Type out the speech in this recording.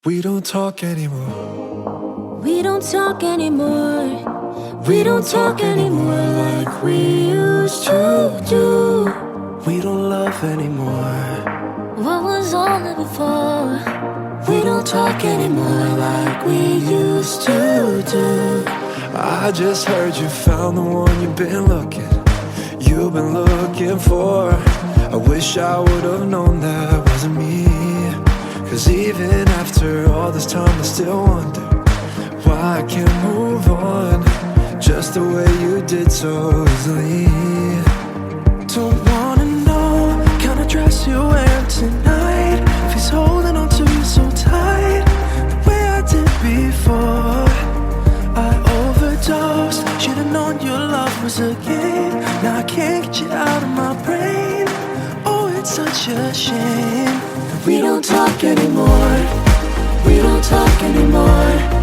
We don't talk anymore. We don't talk anymore. We don't talk anymore like we used to do. We don't love anymore. What was all that before? We don't talk anymore like we used to do. I just heard you found the one you've been looking for. I wish I would've known that wasn't me. 'Cause even after all this time I still wonder why I can't move on just the way you did so easily. Don't wanna know what kind of dress you're wearing tonight, if he's holding on to you so tight the way I did before. I overdosed, should've known your love was a game. Now I can't get you out of my brain. Oh, it's such a shame. We don't talk anymore. We don't talk anymore.